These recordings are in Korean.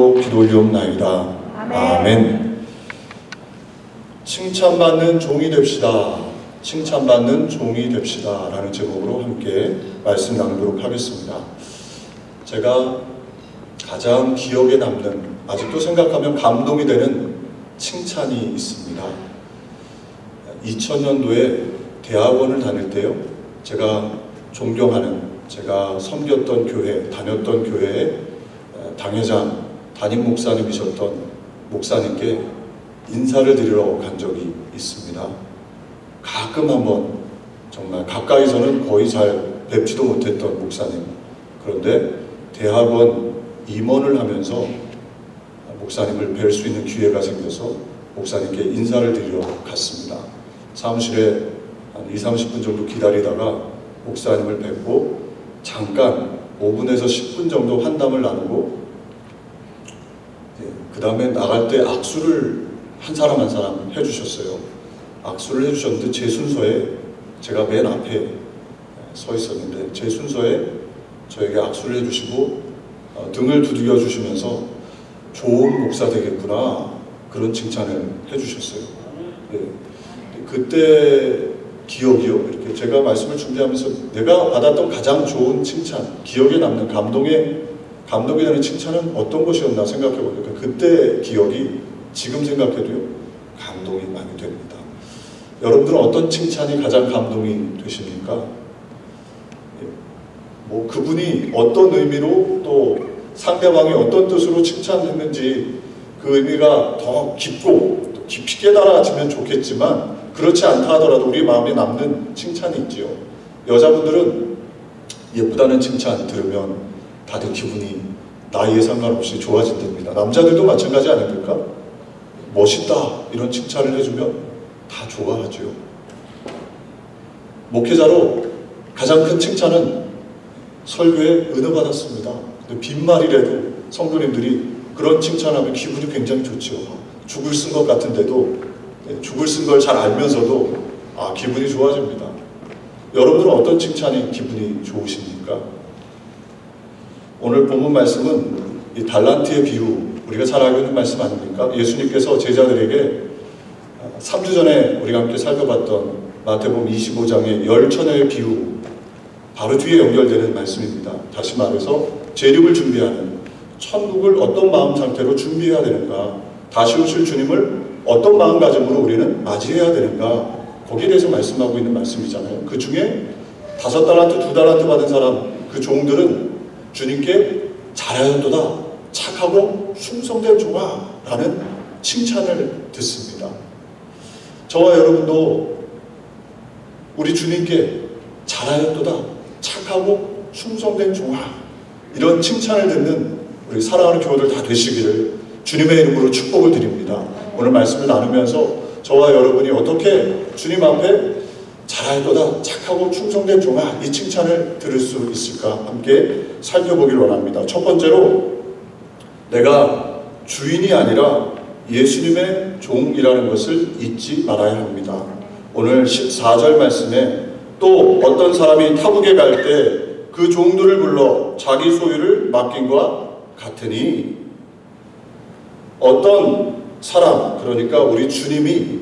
이름으로 기도 올리옵나이다. 아멘. 칭찬받는 종이 됩시다. 칭찬받는 종이 됩시다. 라는 제목으로 함께 말씀 나누도록 하겠습니다. 제가 가장 기억에 남는, 아직도 생각하면 감동이 되는 칭찬이 있습니다. 2000년도에 대학원을 다닐 때요, 제가 존경하는, 제가 섬겼던 교회, 다녔던 교회의 당회장, 담임 목사님이셨던 목사님께 인사를 드리러 간 적이 있습니다. 가끔 한번, 정말 가까이서는 거의 잘 뵙지도 못했던 목사님. 그런데 대학원 임원을 하면서 목사님을 뵐 수 있는 기회가 생겨서 목사님께 인사를 드리러 갔습니다. 사무실에 한 20-30분 정도 기다리다가 목사님을 뵙고 잠깐 5분에서 10분 정도 환담을 나누고, 그 다음에 나갈 때 악수를 한 사람 한 사람 해주셨어요. 악수를 해주셨는데 제 순서에, 제가 맨 앞에 서 있었는데 제 순서에 저에게 악수를 해주시고 등을 두들겨 주시면서 좋은 목사 되겠구나, 그런 칭찬을 해주셨어요. 그때 기억이요, 이렇게 제가 말씀을 준비하면서 내가 받았던 가장 좋은 칭찬, 기억에 남는 감동이 되는 칭찬은 어떤 것이었나 생각해 보니까 그때 기억이 지금 생각해도요, 감동이 많이 됩니다. 여러분들은 어떤 칭찬이 가장 감동이 되십니까? 뭐 그분이 어떤 의미로, 또 상대방이 어떤 뜻으로 칭찬했는지 그 의미가 더 깊고 또 깊이 깨달아지면 좋겠지만, 그렇지 않다 하더라도 우리 마음에 남는 칭찬이 있지요. 여자분들은 예쁘다는 칭찬 들으면 다들 기분이 나이에 상관없이 좋아진답니다. 남자들도 마찬가지 아닙니까? 멋있다 이런 칭찬을 해주면 다 좋아하죠. 목회자로 가장 큰 칭찬은 설교에 은혜 받았습니다. 빈말이라도 성도님들이 그런 칭찬하면 기분이 굉장히 좋죠. 죽을 쓴 것 같은데도, 죽을 쓴 걸 잘 알면서도 기분이 좋아집니다. 여러분들은 어떤 칭찬이 기분이 좋으십니까? 오늘 본문 말씀은 이 달란트의 비유, 우리가 잘 알고 있는 말씀 아닙니까? 예수님께서 제자들에게 3주 전에 우리가 함께 살펴봤던 마태복음 25장의 열처녀의 비유, 바로 뒤에 연결되는 말씀입니다. 다시 말해서 재림을 준비하는, 천국을 어떤 마음 상태로 준비해야 되는가, 다시 오실 주님을 어떤 마음가짐으로 우리는 맞이해야 되는가, 거기에 대해서 말씀하고 있는 말씀이잖아요. 그 중에 5달란트, 2달란트 받은 사람, 그 종들은 주님께 잘하였도다, 착하고 충성된 종아 라는 칭찬을 듣습니다. 저와 여러분도 우리 주님께 잘하였도다, 착하고 충성된 종아, 이런 칭찬을 듣는 우리 사랑하는 교우들 다 되시기를 주님의 이름으로 축복을 드립니다. 오늘 말씀을 나누면서 저와 여러분이 어떻게 주님 앞에 잘하였도다, 착하고 충성된 종아, 이 칭찬을 들을 수 있을까 함께 살펴보길 원합니다. 첫 번째로, 내가 주인이 아니라 예수님의 종이라는 것을 잊지 말아야 합니다. 오늘 14절 말씀에 또 어떤 사람이 타국에 갈 때 그 종들을 불러 자기 소유를 맡긴과 같으니, 어떤 사람, 그러니까 우리 주님이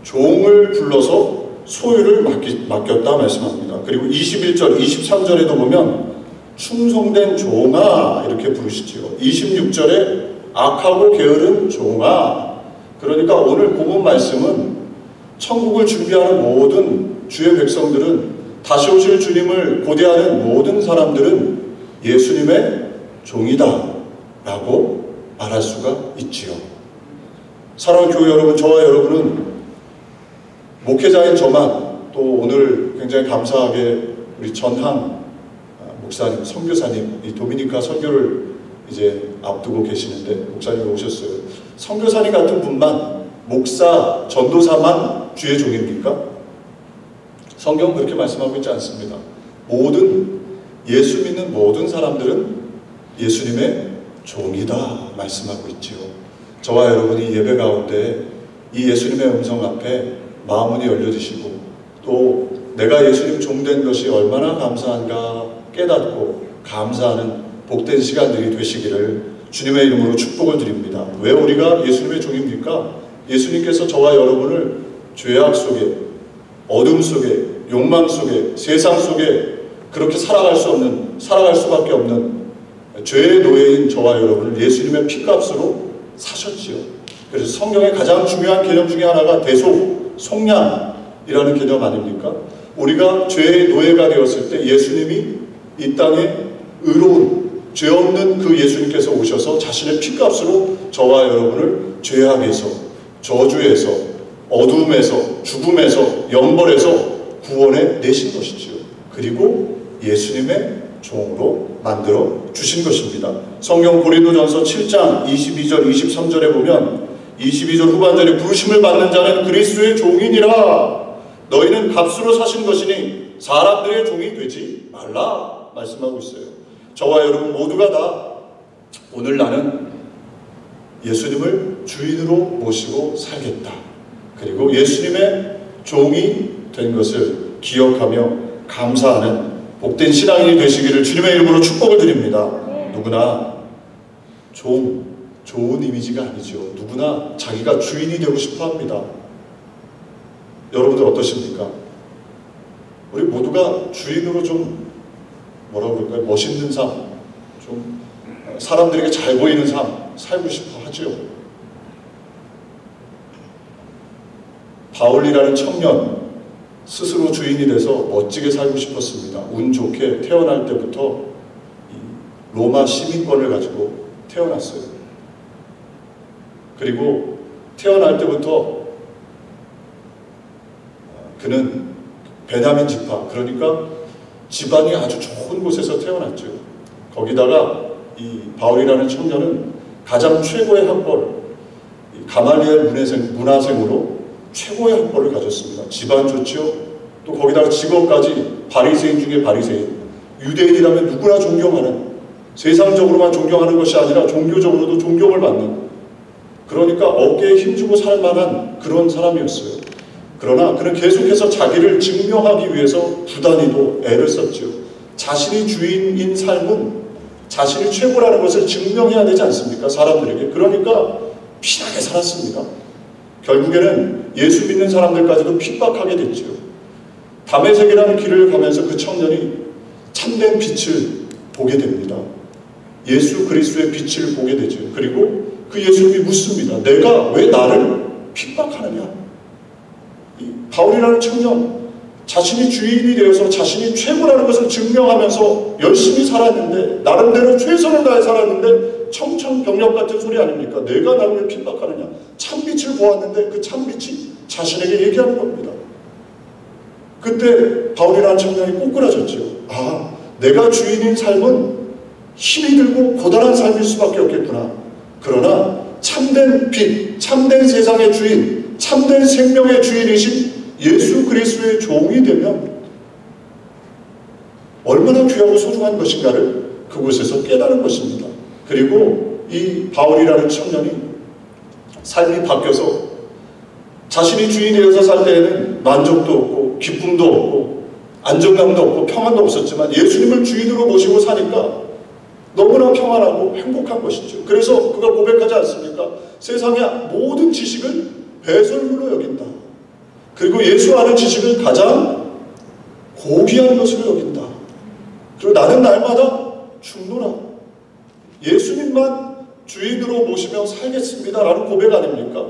종을 불러서 소유를 맡겼다 말씀합니다. 그리고 21절, 23절에도 보면 충성된 종아 이렇게 부르시지요. 26절에 악하고 게으른 종아. 그러니까 오늘 본문 말씀은 천국을 준비하는 모든 주의 백성들은, 다시 오실 주님을 고대하는 모든 사람들은 예수님의 종이다 라고 말할 수가 있지요. 사랑하는 교회 여러분, 저와 여러분은 목회자인 저만, 또 오늘 굉장히 감사하게 우리 전항 목사님, 선교사님, 이 도미니카 선교를 이제 앞두고 계시는데 목사님이 오셨어요. 선교사님 같은 분만, 목사, 전도사만 주의 종입니까? 성경은 그렇게 말씀하고 있지 않습니다. 모든 예수 믿는 모든 사람들은 예수님의 종이다 말씀하고 있지요. 저와 여러분이 예배 가운데 이 예수님의 음성 앞에 마음문이 열려지시고, 또 내가 예수님 종된 것이 얼마나 감사한가 깨닫고 감사하는 복된 시간들이 되시기를 주님의 이름으로 축복을 드립니다. 왜 우리가 예수님의 종입니까? 예수님께서 저와 여러분을 죄악 속에, 어둠 속에, 욕망 속에, 세상 속에 그렇게 살아갈 수밖에 없는 죄의 노예인 저와 여러분을 예수님의 피값으로 사셨지요. 그래서 성경의 가장 중요한 개념 중에 하나가 대속, 속량이라는 개념 아닙니까? 우리가 죄의 노예가 되었을 때 예수님이 이 땅에 의로운, 죄 없는 그 예수님께서 오셔서 자신의 피값으로 저와 여러분을 죄악에서, 저주에서, 어둠에서, 죽음에서, 영벌에서 구원해 내신 것이지요. 그리고 예수님의 종으로 만들어 주신 것입니다. 성경 고린도전서 7장 22절 23절에 보면 22절 후반절에 부르심을 받는 자는 그리스도의 종이니라. 너희는 값으로 사신 것이니 사람들의 종이 되지 말라 말씀하고 있어요. 저와 여러분 모두가 다 오늘 나는 예수님을 주인으로 모시고 살겠다. 그리고 예수님의 종이 된 것을 기억하며 감사하는 복된 신앙인이 되시기를 주님의 이름으로 축복을 드립니다. 누구나 좋은 이미지가 아니죠. 누구나 자기가 주인이 되고 싶어 합니다. 여러분들 어떠십니까? 우리 모두가 주인으로 좀 뭐라고 그럴까요? 멋있는 삶, 좀 사람들에게 잘 보이는 삶 살고 싶어 하죠. 바울이라는 청년 스스로 주인이 돼서 멋지게 살고 싶었습니다. 운 좋게 태어날 때부터 로마 시민권을 가지고 태어났어요. 그리고 태어날 때부터 그는 베냐민 지파, 그러니까 집안이 아주 좋은 곳에서 태어났죠. 거기다가 이 바울이라는 청년은 가장 최고의 학벌, 가말리엘 문화생으로 최고의 학벌을 가졌습니다. 집안 좋죠. 또 거기다가 직업까지 바리새인 중에 바리새인. 유대인이라면 누구나 존경하는, 세상적으로만 존경하는 것이 아니라 종교적으로도 존경을 받는, 그러니까 어깨에 힘주고 살 만한 그런 사람이었어요. 그러나 그는 계속해서 자기를 증명하기 위해서 부단히도 애를 썼죠. 자신이 주인인 삶은 자신이 최고라는 것을 증명해야 되지 않습니까? 사람들에게. 그러니까 피나게 살았습니다. 결국에는 예수 믿는 사람들까지도 핍박하게 됐죠. 다메섹이라는 길을 가면서 그 청년이 참된 빛을 보게 됩니다. 예수 그리스도의 빛을 보게 되죠. 그리고 그 예수님이 묻습니다. 내가 왜 나를 핍박하느냐? 바울이라는 청년, 자신이 주인이 되어서 자신이 최고라는 것을 증명하면서 열심히 살았는데, 나름대로 최선을 다해 살았는데 청천벽력 같은 소리 아닙니까? 내가 나를 왜 핍박하느냐? 참빛을 보았는데 그 참빛이 자신에게 얘기하는 겁니다. 그때 바울이라는 청년이 꼬꾸라졌죠. 아, 내가 주인인 삶은 힘이 들고 고단한 삶일 수밖에 없겠구나. 그러나 참된 빛, 참된 세상의 주인, 참된 생명의 주인이신 예수 그리스도의 종이 되면 얼마나 귀하고 소중한 것인가를 그곳에서 깨달은 것입니다. 그리고 이 바울이라는 청년이 삶이 바뀌어서 자신이 주인이 되어서 살 때에는 만족도 없고 기쁨도 없고 안정감도 없고 평안도 없었지만 예수님을 주인으로 모시고 사니까 너무나 평안하고 행복한 것이죠. 그래서 그가 고백하지 않습니까? 세상의 모든 지식을 배설물로 여긴다. 그리고 예수 아는 지식을 가장 고귀한 것으로 여긴다. 그리고 나는 날마다 죽노라. 예수님만 주인으로 모시며 살겠습니다. 라는 고백 아닙니까?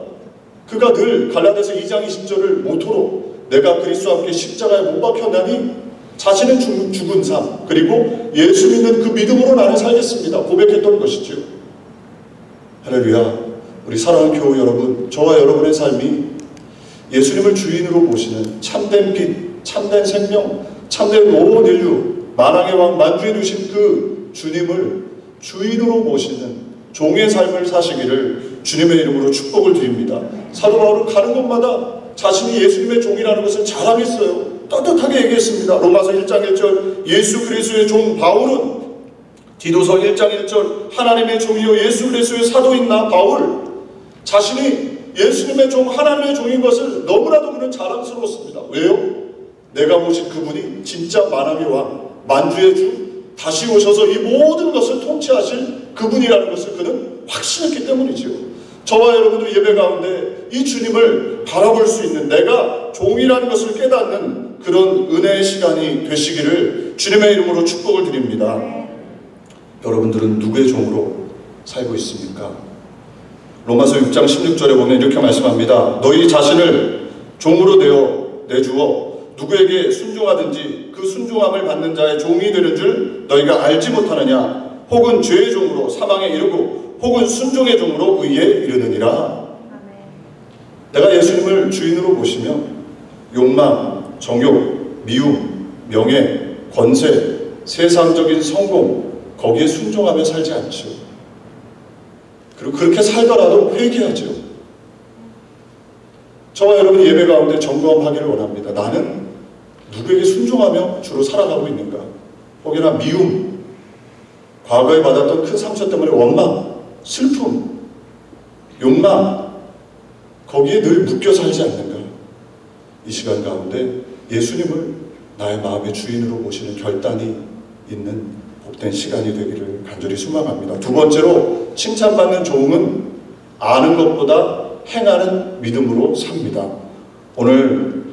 그가 늘 갈라디아서 2장 20절을 모토로 내가 그리스도와 함께 십자가에 못 박혔나니 자신은 죽은 삶, 그리고 예수 믿는 그 믿음으로 나는 살겠습니다. 고백했던 것이죠. 할렐루야. 우리 사랑하는 교우 여러분, 저와 여러분의 삶이 예수님을 주인으로 모시는 참된 빛, 참된 생명, 참된 온 인류, 만왕의 왕 만주에 두신 그 주님을 주인으로 모시는 종의 삶을 사시기를 주님의 이름으로 축복을 드립니다. 사도 바울은 가는 곳마다 자신이 예수님의 종이라는 것을 자랑했어요. 떳떳하게 얘기했습니다. 로마서 1장 1절 예수 그리스도의 종 바울은, 디도서 1장 1절 하나님의 종이요 예수 그리스도의 사도인 나 바울, 자신이 예수님의 종, 하나님의 종인 것을 너무나도 그는 자랑스러웠습니다. 왜요? 내가 모신 그분이 진짜 만왕의 왕, 만주의 주, 다시 오셔서 이 모든 것을 통치하실 그분이라는 것을 그는 확신했기 때문이지요. 저와 여러분도 예배 가운데 이 주님을 바라볼 수 있는, 내가 종이라는 것을 깨닫는 그런 은혜의 시간이 되시기를 주님의 이름으로 축복을 드립니다. 여러분들은 누구의 종으로 살고 있습니까? 로마서 6장 16절에 보면 이렇게 말씀합니다. 너희 자신을 종으로 내주어 누구에게 순종하든지 그 순종함을 받는 자의 종이 되는 줄 너희가 알지 못하느냐? 혹은 죄의 종으로 사망에 이르고 혹은 순종의 종으로 의에 이르느니라. 내가 예수님을 주인으로 모시면 욕망, 정욕, 미움, 명예, 권세, 세상적인 성공, 거기에 순종하며 살지 않죠. 그리고 그렇게 살더라도 회개하죠. 저와 여러분 예배 가운데 점검하기를 원합니다. 나는 누구에게 순종하며 주로 살아가고 있는가? 혹여나 미움, 과거에 받았던 큰 상처 때문에 원망, 슬픔, 욕망, 거기에 늘 묶여 살지 않는가? 이 시간 가운데 예수님을 나의 마음의 주인으로 모시는 결단이 있는 복된 시간이 되기를 간절히 소망합니다. 두 번째로, 칭찬받는 종은 아는 것보다 행하는 믿음으로 삽니다. 오늘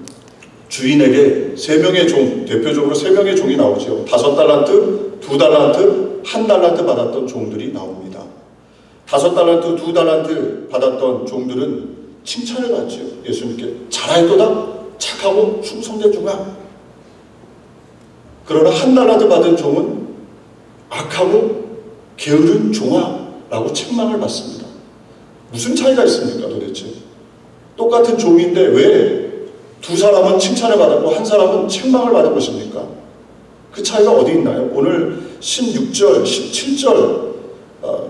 주인에게 3명의 종, 대표적으로 3명의 종이 나오죠. 5달란트, 2달란트, 1달란트 받았던 종들이 나옵니다. 5달란트, 2달란트 받았던 종들은 칭찬을 받죠. 예수님께 잘하였도다, 착하고 충성된 종아. 그러나 1달란트 받은 종은 악하고 게으른 종아 라고 책망을 받습니다. 무슨 차이가 있습니까 도대체? 똑같은 종인데 왜 두 사람은 칭찬을 받았고 한 사람은 책망을 받은 것입니까? 그 차이가 어디 있나요? 오늘 16절, 17절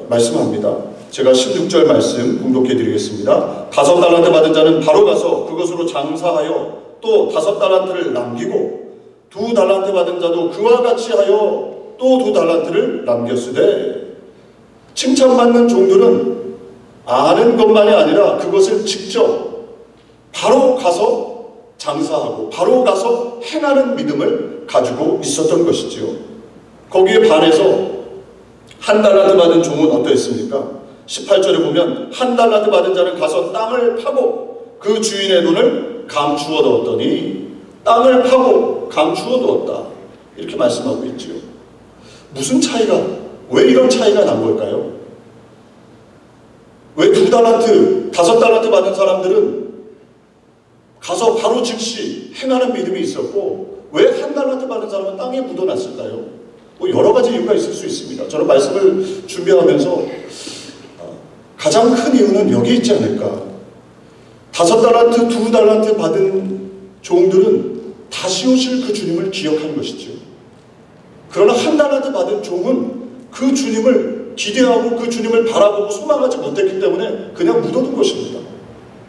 말씀합니다. 제가 16절 말씀 공독해 드리겠습니다. 5달란트 받은 자는 바로 가서 그것으로 장사하여 또 5달란트를 남기고 2달란트 받은 자도 그와 같이 하여 또 2달란트를 남겼으되, 칭찬받는 종들은 아는 것만이 아니라 그것을 직접 바로 가서 장사하고 바로 가서 행하는 믿음을 가지고 있었던 것이지요. 거기에 반해서 1달란트 받은 종은 어떠했습니까? 18절에 보면 1달란트 받은 자는 가서 땅을 파고 그 주인의 돈을 감추어 두었더니, 땅을 파고 감추어 두었다, 이렇게 말씀하고 있지요. 무슨 차이가, 왜 이런 차이가 난 걸까요? 왜 2달란트, 5달란트 받은 사람들은 가서 바로 즉시 행하는 믿음이 있었고 왜 1달란트 받은 사람은 땅에 묻어놨을까요? 뭐 여러 가지 이유가 있을 수 있습니다. 저는 말씀을 준비하면서 가장 큰 이유는 여기 있지 않을까. 5달란트, 2달란트 받은 종들은 다시 오실 그 주님을 기억한 것이죠. 그러나 1달란트 받은 종은 그 주님을 기대하고 그 주님을 바라보고 소망하지 못했기 때문에 그냥 묻어둔 것입니다.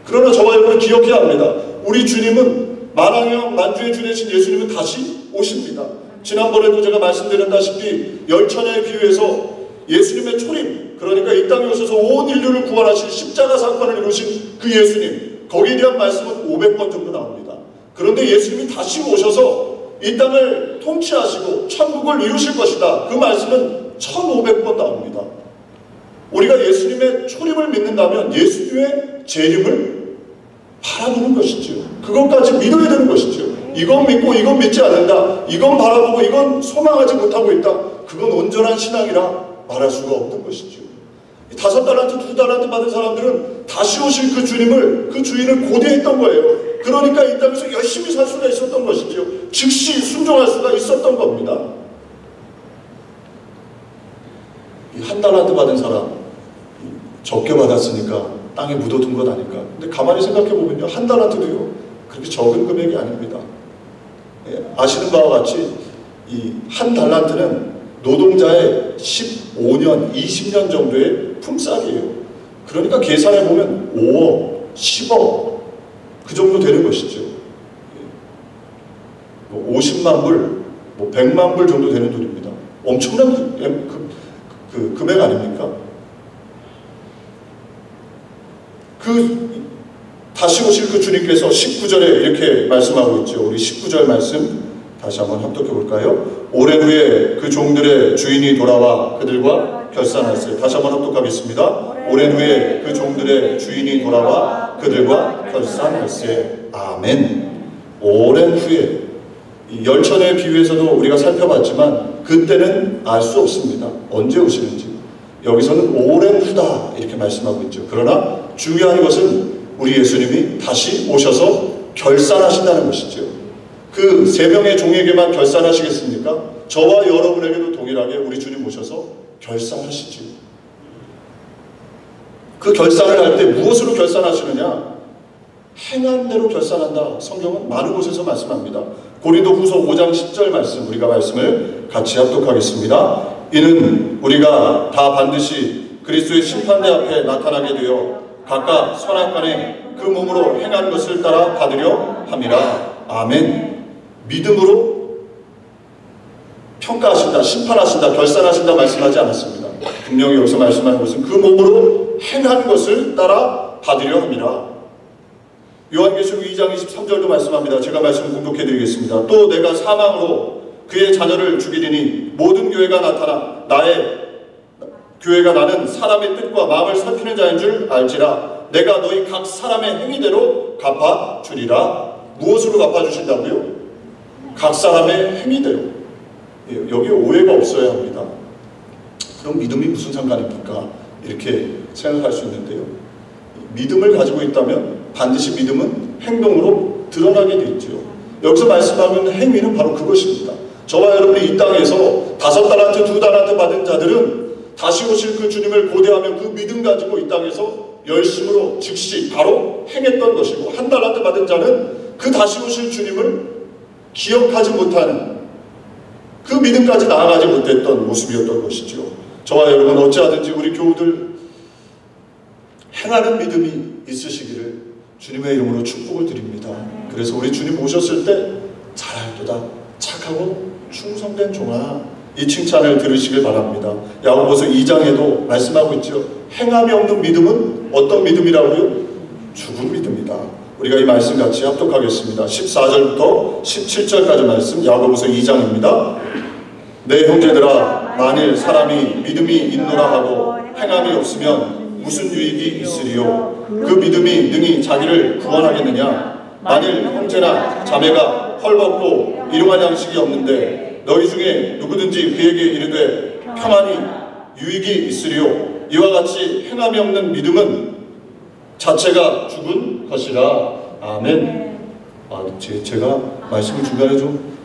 그러나 저와 여러분은 기억해야 합니다. 우리 주님은, 만왕의 만주의 주 되신 예수님은 다시 오십니다. 지난번에도 제가 말씀드렸다시피 열처녀에 비유해서 예수님의 초림, 그러니까 이 땅에 오셔서 온 인류를 구원하신 십자가 사건을 이루신 그 예수님, 거기에 대한 말씀은 500번 정도 나옵니다. 그런데 예수님이 다시 오셔서 이 땅을 통치하시고 천국을 이루실 것이다, 그 말씀은 1500번 나옵니다. 우리가 예수님의 초림을 믿는다면 예수님의 재림을 바라보는 것이죠. 그것까지 믿어야 되는 것이죠. 이건 믿고 이건 믿지 않는다, 이건 바라보고 이건 소망하지 못하고 있다, 그건 온전한 신앙이라 말할 수가 없는 것이죠. 5달란트, 2달란트 받은 사람들은 다시 오실 그 주님을, 그 주인을 고대했던 거예요. 그러니까 이 땅에서 열심히 살 수가 있었던 것이죠. 즉시 순종할 수가 있었던 겁니다. 이 1달란트 받은 사람, 적게 받았으니까 땅에 묻어둔 것 아닐까. 근데 가만히 생각해 보면요, 1달란트도요 그렇게 적은 금액이 아닙니다. 아시는 바와 같이 이 1달란트는 노동자의 15년, 20년 정도의 품삯이에요. 그러니까 계산해 보면 5억, 10억 그 정도 되는 것이죠. 50만 불, 100만 불 정도 되는 돈입니다. 엄청난 그 금액 아닙니까? 다시 오실 그 주님께서 19절에 이렇게 말씀하고 있죠. 우리 19절 말씀 다시 한번 합독해 볼까요? 오래 후에 그 종들의 주인이 돌아와 그들과 결산할세. 다시 한번 합독하겠습니다. 오랜 후에 그 종들의 주인이 돌아와 그들과 결산할세. 아멘. 오랜 후에, 열천의 비유에서도 우리가 살펴봤지만 그때는 알 수 없습니다. 언제 오시는지. 여기서는 오랜 후다 이렇게 말씀하고 있죠. 그러나 중요한 것은 우리 예수님이 다시 오셔서 결산하신다는 것이죠. 그 세 명의 종에게만 결산하시겠습니까? 저와 여러분에게도 동일하게 우리 주님 오셔서 결산하시지요. 그 결산을 할 때 무엇으로 결산하시느냐? 행한 대로 결산한다. 성경은 많은 곳에서 말씀합니다. 고린도후서 5장 10절 말씀, 우리가 말씀을 같이 합독하겠습니다. 이는 우리가 다 반드시 그리스도의 심판대 앞에 나타나게 되어 각각 선악간에 그 몸으로 행한 것을 따라 받으려 함이라. 아멘. 믿음으로 평가하신다, 심판하신다, 결산하신다 말씀하지 않았습니다. 분명히 여기서 말씀하는 것은 그 몸으로 행한 것을 따라 받으려 함이라. 요한계시록 2장 23절도 말씀합니다. 제가 말씀을 공독해 드리겠습니다. 또 내가 사망으로 그의 자녀를 죽이리니 모든 교회가 나타나 나는 사람의 뜻과 마음을 살피는 자인 줄 알지라. 내가 너희 각 사람의 행위대로 갚아주리라. 무엇으로 갚아주신다고요? 각 사람의 행위대로. 여기 오해가 없어야 합니다. 그럼 믿음이 무슨 상관입니까? 이렇게 생각할 수 있는데요. 믿음을 가지고 있다면 반드시 믿음은 행동으로 드러나게 돼 있죠. 여기서 말씀하는 행위는 바로 그것입니다. 저와 여러분이 이 땅에서 5달란트, 2달란트 받은 자들은 다시 오실 그 주님을 고대하며 그 믿음 가지고 이 땅에서 열심으로 즉시 바로 행했던 것이고, 1달란트 받은 자는 그 다시 오실 주님을 기억하지 못하는 그 믿음까지 나아가지 못했던 모습이었던 것이죠. 저와 여러분 어찌하든지 우리 교우들 행하는 믿음이 있으시기를 주님의 이름으로 축복을 드립니다. 그래서 우리 주님 오셨을 때 잘할도다 착하고 충성된 종아, 이 칭찬을 들으시길 바랍니다. 야고보서 2장에도 말씀하고 있죠. 행함이 없는 믿음은 어떤 믿음이라고요? 죽은 믿음이다. 우리가 이 말씀 같이 합독하겠습니다. 14절부터 17절까지 말씀, 야고보서 2장입니다. 내 형제들아, 만일 사람이 믿음이 있노라 하고 행함이 없으면 무슨 유익이 있으리요? 그 믿음이 능히 자기를 구원하겠느냐? 만일 형제나 자매가 헐벗고 일용할 양식이 없는데 너희 중에 누구든지 그에게 이르되 평안히 유익이 있으리요? 이와 같이 행함이 없는 믿음은 자체가 죽은 것이라. 아멘. 제가 말씀을 중간에 좀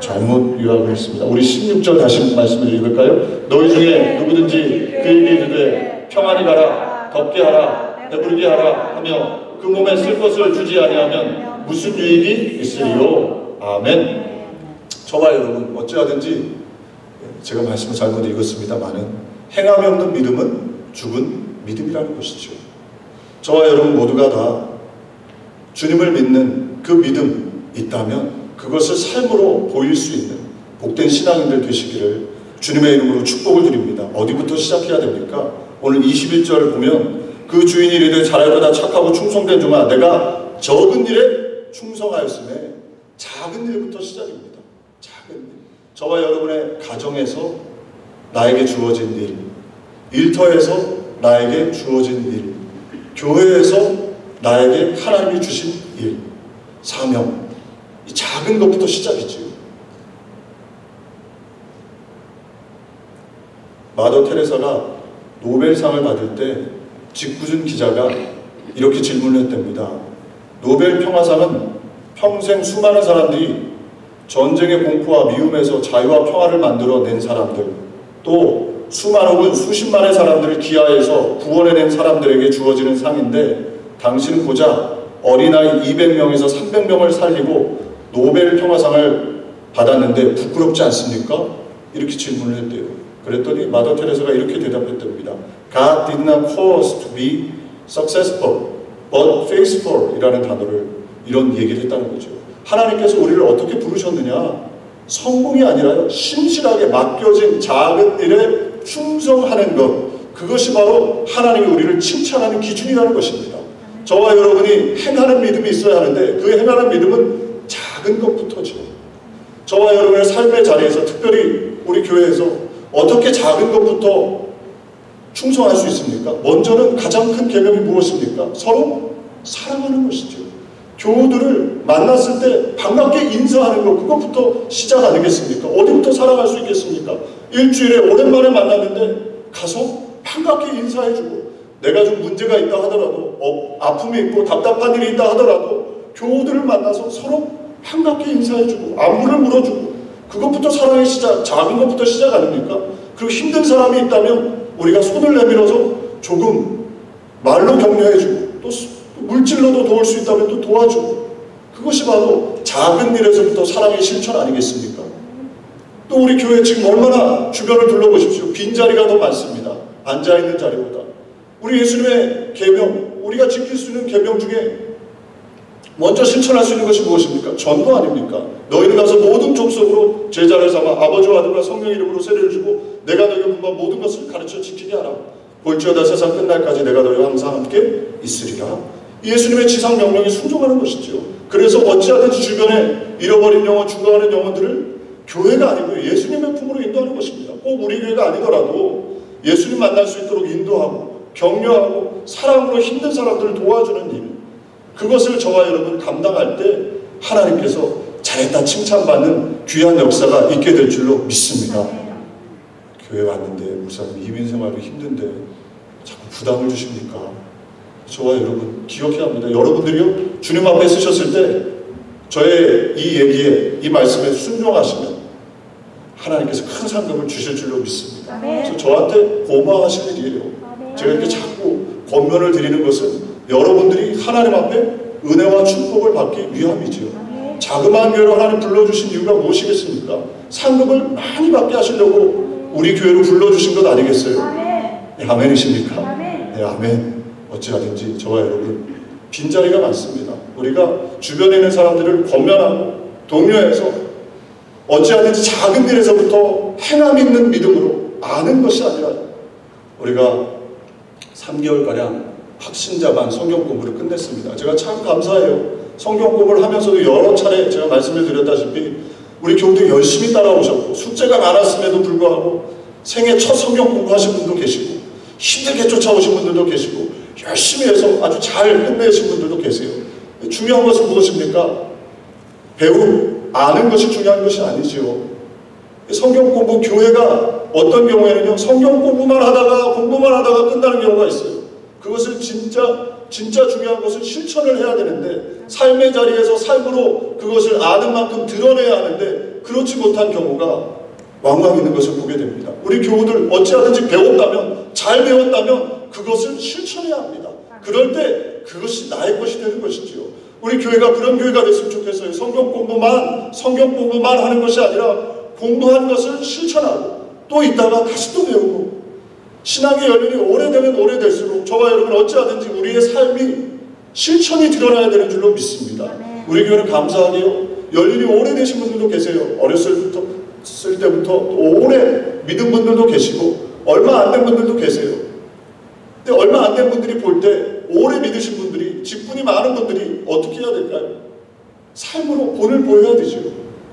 잘못 요약을 했습니다. 우리 16절 다시 말씀을 읽을까요? 너희 중에 누구든지 그에게 이르되 평안히 가라, 덥게 하라, 배부르게 하라 하며 그 몸에 쓸 것을 주지 아니하면 무슨 유익이 있으리요? 아멘. 저와 여러분 어찌하든지 제가 말씀을 잘못 읽었습니다만은 행함이 없는 믿음은 죽은 믿음이라는 것이죠. 저와 여러분 모두가 다 주님을 믿는 그 믿음 있다면 그것을 삶으로 보일 수 있는 복된 신앙인들 되시기를 주님의 이름으로 축복을 드립니다. 어디부터 시작해야 됩니까? 오늘 21절을 보면 그 주인이 이르되 잘하려다 착하고 충성된 종아, 내가 적은 일에 충성하였음에, 작은 일부터 시작입니다. 작은 일. 저와 여러분의 가정에서 나에게 주어진 일, 일터에서 나에게 주어진 일, 교회에서 나에게 하나님이 주신 일, 사명, 이 작은 것부터 시작이지요. 마더 테레사가 노벨상을 받을 때 직구준 기자가 이렇게 질문을 했답니다. 노벨 평화상은 평생 수많은 사람들이 전쟁의 공포와 미움에서 자유와 평화를 만들어낸 사람들, 또 수만 혹은 수십만의 사람들을 기하에서 구원해낸 사람들에게 주어지는 상인데, 당신은 고작 어린아이 200명에서 300명을 살리고 노벨 평화상을 받았는데 부끄럽지 않습니까? 이렇게 질문을 했대요. 그랬더니 마더 테레사가 이렇게 대답했답니다. God did not call us to be successful, but faithful 이라는 단어를, 이런 얘기를 했다는 거죠. 하나님께서 우리를 어떻게 부르셨느냐? 성공이 아니라요, 신실하게 맡겨진 작은 일에 충성하는 것, 그것이 바로 하나님이 우리를 칭찬하는 기준이라는 것입니다. 저와 여러분이 행하는 믿음이 있어야 하는데 그 행하는 믿음은 작은 것부터죠. 저와 여러분의 삶의 자리에서, 특별히 우리 교회에서 어떻게 작은 것부터 충성할 수 있습니까? 먼저는 가장 큰 계명이 무엇입니까? 서로 사랑하는 것이죠. 교우들을 만났을 때 반갑게 인사하는 것, 그것부터 시작 아니겠습니까? 어디부터 사랑할 수 있겠습니까? 일주일에 오랜만에 만났는데 가서 반갑게 인사해주고, 내가 좀 문제가 있다 하더라도, 아픔이 있고 답답한 일이 있다 하더라도 교우들을 만나서 서로 반갑게 인사해주고 안부를 물어주고, 그것부터 사랑의 시작, 작은 것부터 시작 아닙니까? 그리고 힘든 사람이 있다면 우리가 손을 내밀어서 조금 말로 격려해주고, 또 물질로도 도울 수 있다면 또 도와주고, 그것이 바로 작은 일에서부터 사랑의 실천 아니겠습니까? 또 우리 교회 지금 얼마나 주변을 둘러보십시오. 빈자리가 더 많습니다. 앉아있는 자리보다. 우리 예수님의 계명, 우리가 지킬 수 있는 계명 중에 먼저 실천할 수 있는 것이 무엇입니까? 전도 아닙니까? 너희는 가서 모든 족속으로 제자를 삼아 아버지와 아들과 성령 이름으로 세례를 주고 내가 너희에게 분부한 모든 것을 가르쳐 지키게 하라. 볼지어다 세상 끝날까지 내가 너희와 항상 함께 있으리라. 예수님의 지상 명령에 순종하는 것이죠. 그래서 어찌하든지 주변에 잃어버린 영혼, 죽어가는 영혼들을 교회가 아니고요, 예수님의 품으로 인도하는 것입니다. 꼭 우리 교회가 아니더라도 예수님 만날 수 있도록 인도하고 격려하고 사랑으로 힘든 사람들을 도와주는 일, 그것을 저와 여러분 감당할 때 하나님께서 잘했다 칭찬받는 귀한 역사가 있게 될 줄로 믿습니다. 교회 왔는데 목사님 이민 생활도 힘든데 자꾸 부담을 주십니까? 저와 여러분 기억해야 합니다. 여러분들이요, 주님 앞에 서셨을 때 저의 이 얘기에, 이 말씀에 순종하시면 하나님께서 큰 상급을 주실 줄로 믿습니다. 그래서 저한테 고마워하실 일이에요. 제가 이렇게 자꾸 권면을 드리는 것은 여러분들이 하나님 앞에 은혜와 축복을 받기 위함이지요. 자그마한 교회로 하나님 불러주신 이유가 무엇이겠습니까? 상급을 많이 받게 하시려고 우리 교회로 불러주신 것 아니겠어요? 네, 아멘이십니까? 네, 아멘. 어찌하든지 저와 여러분 빈자리가 많습니다. 우리가 주변에 있는 사람들을 권면하고 독려해서 어찌하든지 작은 일에서부터 행함 있는 믿음으로 아는 것이 아니라, 우리가 3개월가량 확신자반 성경 공부를 끝냈습니다. 제가 참 감사해요. 성경 공부를 하면서도 여러 차례 제가 말씀을 드렸다시피 우리 교우들 열심히 따라오셨고, 숙제가 많았음에도 불구하고 생애 첫 성경 공부하신 분도 계시고, 힘들게 쫓아오신 분들도 계시고, 열심히 해서 아주 잘 끝내신 분들도 계세요. 중요한 것은 무엇입니까? 아는 것이 중요한 것이 아니지요. 성경 공부, 교회가 어떤 경우에는요, 성경 공부만 하다가 끝나는 경우가 있어요. 그것을 진짜 중요한 것은 실천을 해야 되는데, 삶의 자리에서 삶으로 그것을 아는 만큼 드러내야 하는데 그렇지 못한 경우가 왕왕 있는 것을 보게 됩니다. 우리 교우들 어찌하든지 배웠다면, 잘 배웠다면 그것을 실천해야 합니다. 그럴 때 그것이 나의 것이 되는 것이지요. 우리 교회가 그런 교회가 됐으면 좋겠어요. 성경 공부만 하는 것이 아니라 공부한 것을 실천하고, 또 있다가 다시 또 배우고, 신앙의 연륜이 오래되면 오래될수록 저와 여러분 어찌하든지 우리의 삶이 실천이 드러나야 되는 줄로 믿습니다. 우리 교회는 감사하게요, 연륜이 오래되신 분들도 계세요. 어렸을 때부터 오래 믿은 분들도 계시고, 얼마 안 된 분들도 계세요. 근데 얼마 안 된 분들이 볼 때 오래 믿으신 분들이, 직분이 많은 분들이 어떻게 해야 될까요? 삶으로 본을 보여야 되죠.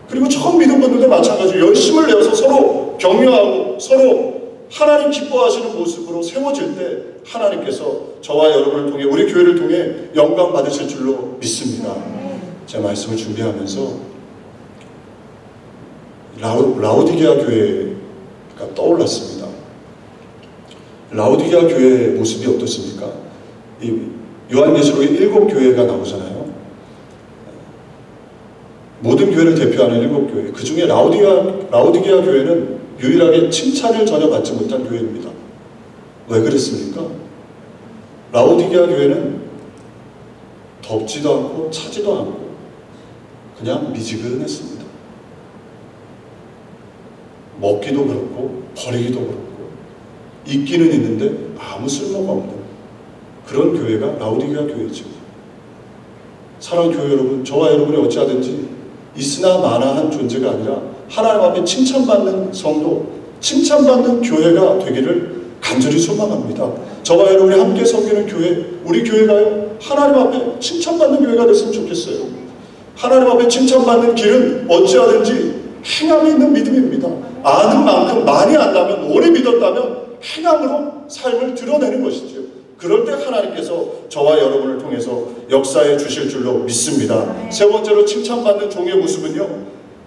그리고 처음 믿은 분들도 마찬가지로 열심을 내어서 서로 격려하고 서로 하나님 기뻐하시는 모습으로 세워질 때 하나님께서 저와 여러분을 통해, 우리 교회를 통해 영광 받으실 줄로 믿습니다. 제가 말씀을 준비하면서 라오디게아 교회가 떠올랐습니다. 라오디게아 교회의 모습이 어떻습니까? 이 요한계시록에 7교회가 나오잖아요. 모든 교회를 대표하는 7교회, 그 중에 라오디게아 교회는 유일하게 칭찬을 전혀 받지 못한 교회입니다. 왜 그랬습니까? 라오디게아 교회는 덥지도 않고 차지도 않고 그냥 미지근했습니다. 먹기도 그렇고 버리기도 그렇고 있기는 있는데 아무 쓸모가 없는 그런 교회가 라오디게아 교회죠. 사랑하는 교회 여러분, 저와 여러분이 어찌하든지 있으나 마나한 존재가 아니라 하나님 앞에 칭찬받는 성도, 칭찬받는 교회가 되기를 간절히 소망합니다. 저와 여러분이 함께 섬기는 교회, 우리 교회가요, 하나님 앞에 칭찬받는 교회가 됐으면 좋겠어요. 하나님 앞에 칭찬받는 길은 어찌하든지 행함이 있는 믿음입니다. 아는 만큼 많이 안다면, 오래 믿었다면 행함으로 삶을 드러내는 것이죠. 그럴 때 하나님께서 저와 여러분을 통해서 역사해 주실 줄로 믿습니다. 세 번째로 칭찬받는 종의 모습은요,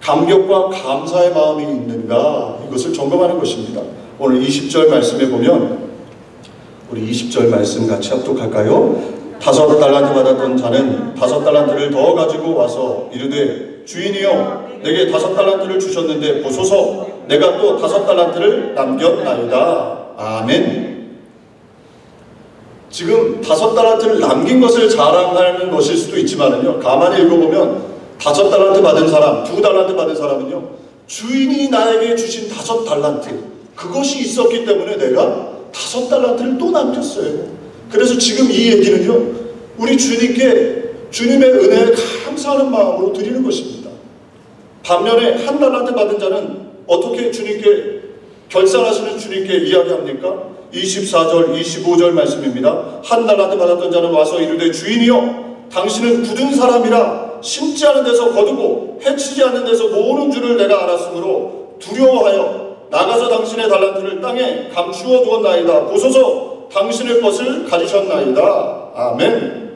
감격과 감사의 마음이 있는가, 이것을 점검하는 것입니다. 오늘 20절 말씀에 보면, 우리 20절 말씀 같이 합독할까요? 5달란트 받았던 자는 5달란트를 더 가지고 와서 이르되 주인이여 내게 5달란트를 주셨는데 보소서 내가 또 5달란트를 남겼나이다. 아멘. 지금 5달란트를 남긴 것을 자랑하는 것일 수도 있지만은요, 가만히 읽어보면 5달란트 받은 사람, 2달란트 받은 사람은요, 주인이 나에게 주신 5달란트, 그것이 있었기 때문에 내가 5달란트를 또 남겼어요. 그래서 지금 이 얘기는요, 우리 주님께 주님의 은혜에 감사하는 마음으로 드리는 것입니다. 반면에 1달란트 받은 자는 어떻게 주님께, 결산하시는 주님께 이야기합니까? 24절, 25절 말씀입니다. 1달란트 받았던 자는 와서 이르되 주인이여 당신은 굳은 사람이라 심지 않은 데서 거두고 해치지 않는 데서 모으는 줄을 내가 알았으므로 두려워하여 나가서 당신의 달란트를 땅에 감추어 두었나이다. 보소서 당신의 것을 가지셨나이다. 아멘.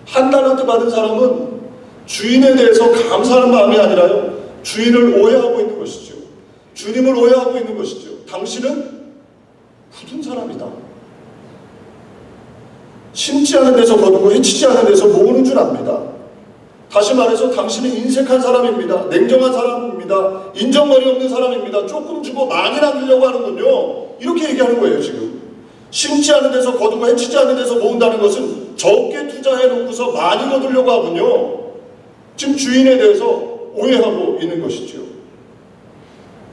1달란트 받은 사람은 주인에 대해서 감사하는 마음이 아니라요, 주인을 오해하고 있는 것이죠. 주님을 오해하고 있는 것이죠. 당신은 굳은 사람이다. 심지 않은 데서 거두고 해치지 않은 데서 모으는 줄 압니다. 다시 말해서 당신은 인색한 사람입니다. 냉정한 사람입니다. 인정머리 없는 사람입니다. 조금 주고 많이 남기려고 하는군요. 이렇게 얘기하는 거예요. 지금 심지 않은 데서 거두고 해치지 않은 데서 모은다는 것은 적게 투자해 놓고서 많이 거두려고 하군요. 지금 주인에 대해서 오해하고 있는 것이죠.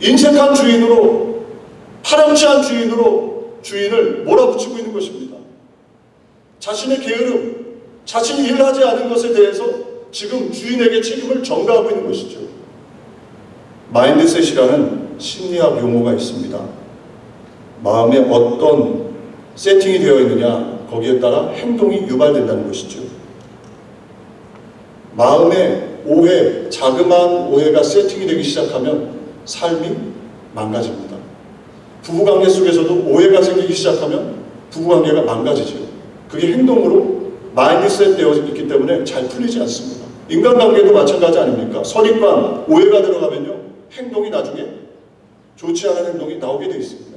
인색한 주인으로, 파렴치한 주인으로 주인을 몰아붙이고 있는 것입니다. 자신의 게으름, 자신이 일하지 않은 것에 대해서 지금 주인에게 책임을 전가하고 있는 것이죠. 마인드셋이라는 심리학 용어가 있습니다. 마음에 어떤 세팅이 되어 있느냐, 거기에 따라 행동이 유발된다는 것이죠. 마음의 오해, 자그마한 오해가 세팅이 되기 시작하면 삶이 망가집니다. 부부관계 속에서도 오해가 생기기 시작하면 부부관계가 망가지죠. 그게 행동으로 마인드셋 되어 있기 때문에 잘 풀리지 않습니다. 인간관계도 마찬가지 아닙니까? 선입관, 오해가 들어가면요, 행동이 나중에 좋지 않은 행동이 나오게 되어 있습니다.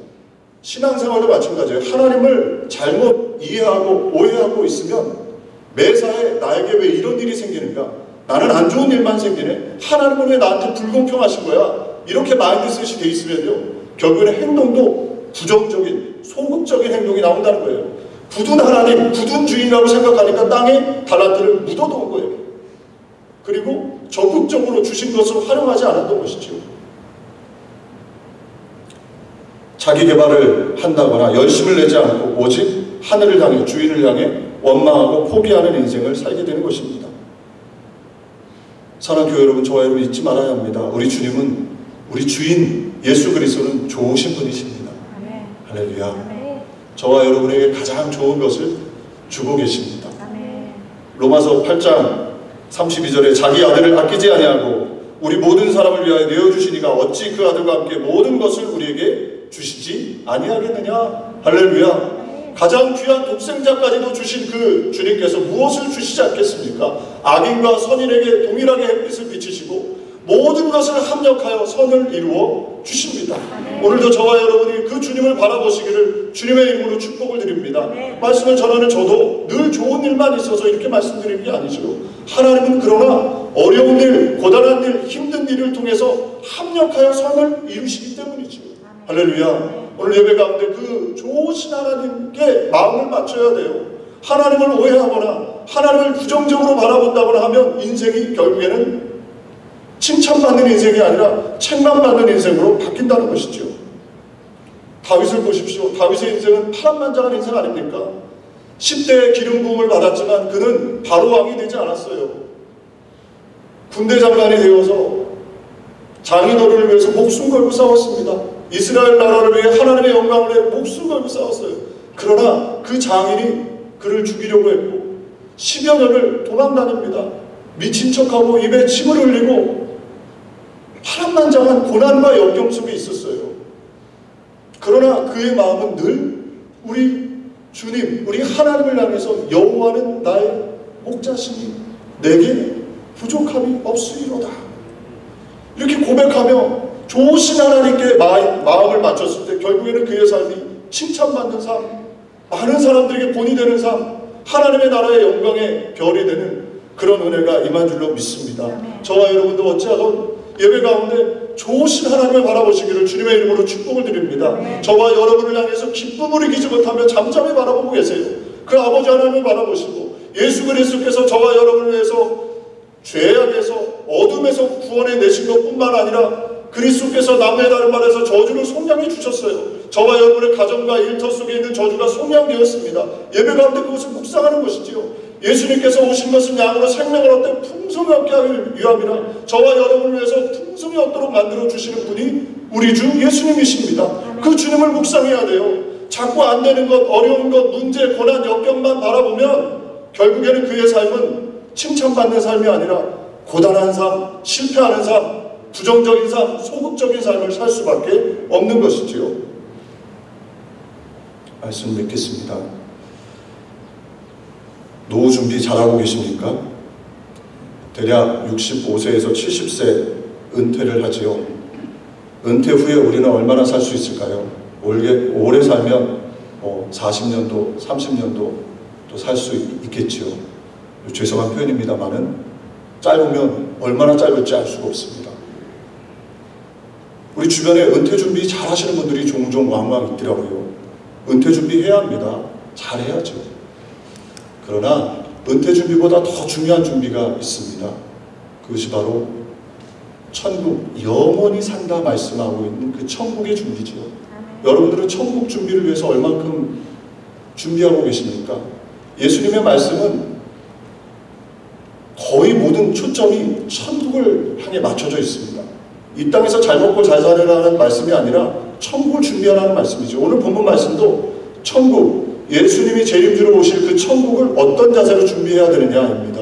신앙생활도 마찬가지예요. 하나님을 잘못 이해하고 오해하고 있으면 매사에 나에게 왜 이런 일이 생기는가? 나는 안 좋은 일만 생기네? 하나님은 왜 나한테 불공평하신 거야? 이렇게 마인드셋이 돼 있으면요, 결국에는 행동도 부정적인, 소극적인 행동이 나온다는 거예요. 굳은 하나님, 굳은 주인이라고 생각하니까 땅에 달란트를 묻어놓은 거예요. 그리고 적극적으로 주신 것을 활용하지 않았던 것이죠. 자기 개발을 한다거나 열심을 내지 않고 오직 하늘을 향해, 주인을 향해 원망하고 포기하는 인생을 살게 되는 것입니다. 사랑하는 교회 여러분, 저와 여러분 잊지 말아야 합니다. 우리 주님은, 우리 주인 예수 그리스도는 좋으신 분이십니다. 아멘. 할렐루야. 아멘. 저와 여러분에게 가장 좋은 것을 주고 계십니다. 아멘. 로마서 8장 32절에 자기 아들을 아끼지 아니하고 우리 모든 사람을 위하여 내어주시니가 어찌 그 아들과 함께 모든 것을 우리에게 주시지 아니하겠느냐. 할렐루야. 가장 귀한 독생자까지도 주신 그 주님께서 무엇을 주시지 않겠습니까? 악인과 선인에게 동일하게 햇빛을 비치시고 모든 것을 합력하여 선을 이루어 주십니다. 오늘도 저와 여러분이 그 주님을 바라보시기를 주님의 이름으로 축복을 드립니다. 말씀을 전하는 저도 늘 좋은 일만 있어서 이렇게 말씀드리는 게 아니죠. 하나님은 그러나 어려운 일, 고단한 일, 힘든 일을 통해서 합력하여 선을 이루시기 때문이죠. 할렐루야. 오늘 예배 가운데 그 좋으신 하나님께 마음을 맞춰야 돼요. 하나님을 오해하거나 하나님을 부정적으로 바라본다거나 하면 인생이 결국에는 칭찬받는 인생이 아니라 책망받는 인생으로 바뀐다는 것이죠. 다윗을 보십시오. 다윗의 인생은 파란만장한 인생 아닙니까? 10대에 기름 부음을 받았지만 그는 바로 왕이 되지 않았어요. 군대 장관이 되어서 장인어른을 위해서 목숨 걸고 싸웠습니다. 이스라엘 나라를 위해 하나님의 영광을 위해 목숨 걸고 싸웠어요. 그러나 그 장인이 그를 죽이려고 했고 10여 년을 도망다닙니다. 미친 척하고 입에 침을 흘리고 파란만장한 고난과 역경 속에 있었어요. 그러나 그의 마음은 늘 우리 주님, 우리 하나님을 향해서 여호와는 나의 목자시니 내게 부족함이 없으리로다. 이렇게 고백하며 좋으신 하나님께 마음을 맞췄을 때 결국에는 그의 삶이 칭찬받는 삶, 많은 사람들에게 본이 되는 삶, 하나님의 나라의 영광의 별이 되는 그런 은혜가 임한 줄로 믿습니다. 저와 여러분도 어찌하건 예배 가운데 좋으신 하나님을 바라보시기를 주님의 이름으로 축복을 드립니다. 저와 여러분을 향해서 기쁨을 이기지 못하며 잠잠히 바라보고 계세요. 그 아버지 하나님을 바라보시고 예수 그리스도께서 저와 여러분을 위해서 죄악에서 어둠에서 구원해 내신 것뿐만 아니라 그리스도께서 나무에 달린 말에서 저주를 속량해 주셨어요. 저와 여러분의 가정과 일터 속에 있는 저주가 속량되었습니다. 예배 가운데 그것을 묵상하는 것이지요. 예수님께서 오신 것은 양으로 생명을 얻되 풍성히 얻게 하기 위함이라 저와 여러분을 위해서 풍성히 얻도록 만들어 주시는 분이 우리 주 예수님이십니다. 그 주님을 묵상해야 돼요. 자꾸 안 되는 것, 어려운 것, 문제, 고난, 역경만 바라보면 결국에는 그의 삶은 칭찬받는 삶이 아니라 고단한 삶, 실패하는 삶, 부정적인 삶, 소극적인 삶을 살 수밖에 없는 것이지요. 말씀 맺겠습니다. 노후 준비 잘하고 계십니까? 대략 65세에서 70세 은퇴를 하지요. 은퇴 후에 우리는 얼마나 살 수 있을까요? 오래 살면 40년도, 30년도 또 살 수 있겠지요. 죄송한 표현입니다만은 짧으면 얼마나 짧을지 알 수가 없습니다. 우리 주변에 은퇴 준비 잘 하시는 분들이 종종 왕왕 있더라고요. 은퇴 준비해야 합니다. 잘해야죠. 그러나 은퇴 준비보다 더 중요한 준비가 있습니다. 그것이 바로 천국, 영원히 산다 말씀하고 있는 그 천국의 준비지요. 여러분들은 천국 준비를 위해서 얼만큼 준비하고 계십니까? 예수님의 말씀은 거의 모든 초점이 천국을 향해 맞춰져 있습니다. 이 땅에서 잘 먹고 잘 살으라는 말씀이 아니라 천국을 준비하라는 말씀이죠. 오늘 본문 말씀도 천국, 예수님이 재림주로 오실 그 천국을 어떤 자세로 준비해야 되느냐입니다.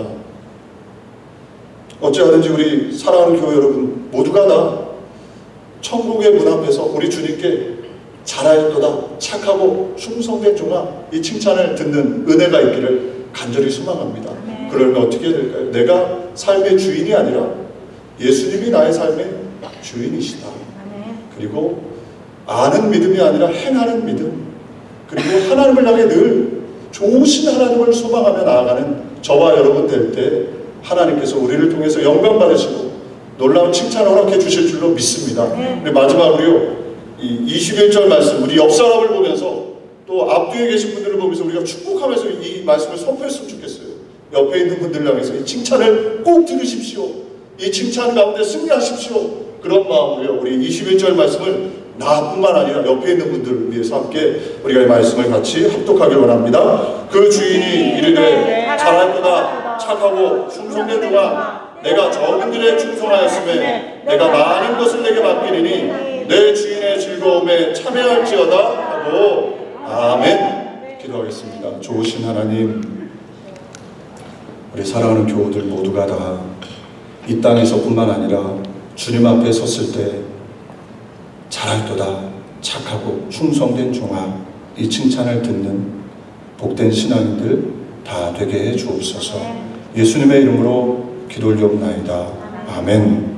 어찌하든지 우리 사랑하는 교회 여러분 모두가 다 천국의 문 앞에서 우리 주님께 잘하였도다 착하고 충성된 종아 이 칭찬을 듣는 은혜가 있기를 간절히 소망합니다. 그러면 어떻게 해야 될까요? 내가 삶의 주인이 아니라 예수님이 나의 삶의 주인이시다. 그리고 아는 믿음이 아니라 행하는 믿음, 그리고 하나님을 향해 늘 좋으신 하나님을 소망하며 나아가는 저와 여러분 될 때 하나님께서 우리를 통해서 영광 받으시고 놀라운 칭찬을 허락해 주실 줄로 믿습니다. 우리 마지막으로요, 이 21절 말씀, 우리 옆 사람을 보면서 또 앞뒤에 계신 분들을 보면서 우리가 축복하면서 이 말씀을 선포했으면 좋겠어요. 옆에 있는 분들 향해서 이 칭찬을 꼭 들으십시오. 이 칭찬 가운데 승리하십시오. 그런 마음으로요, 우리 21절 말씀을 나뿐만 아니라 옆에 있는 분들을 위해서 함께 우리가 이 말씀을 같이 합독하길 원합니다. 그 주인이 이르되 잘하였도다 착하고 충성된 종아 내가 적은 일에 충성하였음에 내가 많은 것을 내게 맡기리니 내 주인의 즐거움에 참여할지어다 하고 아멘. 기도하겠습니다. 좋으신 하나님, 우리 사랑하는 교우들 모두가 다 이 땅에서뿐만 아니라 주님 앞에 섰을 때 잘하였도다 착하고 충성된 종아 이 칭찬을 듣는 복된 신앙인들 다 되게 해 주옵소서. 예수님의 이름으로 기도 올리옵나이다. 아멘.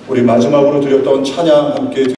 우리 마지막으로 드렸던 찬양 함께